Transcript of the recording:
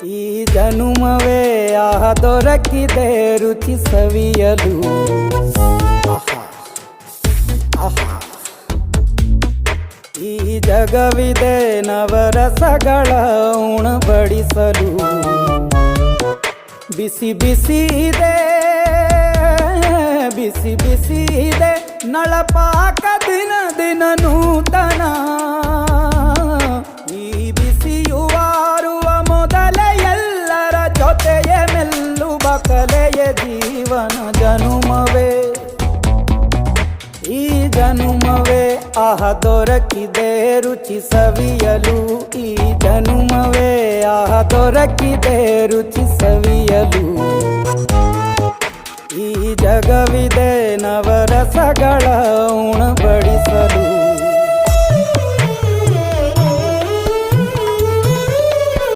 ಈ ಜನುಮವೇ ಆಹ ದೊರಕಿದೆ ರುಚಿ ಸವಿಯಲು. ಈ ಜಗವಿದೆ ನವರಸಗಳ ಉಣಬಡಿಸಲು. ಬಿಸಿ ಬಿಸಿ ಇದೆ, ಬಿಸಿ ಬಿಸಿ ಇದೆ ನಳಪಾಕ ದಿನ ದಿನ ನೂತನ. ಈ ಬಿಸಿಯುವಾರುವ ಮೊದಲೇ ಎಲ್ಲರ ಜೊತೆಯೇ ಮೆಲ್ಲುವ ಕಲೆಯ ಜೀವನ ಜನುಮವೇ. ಈ ಜನುಮವೇ ಆಹ ದೊರಕಿದೆ ರುಚಿ ಸವಿಯಲು. ಈ ಜನುಮವೇ ಆಹ ದೊರಕಿದೆ ರುಚಿ ಸವಿಯಲು. ಈ ಜಗವಿದೆ ನವರಸಗಳ ಉಣಬಡಿಸಲು.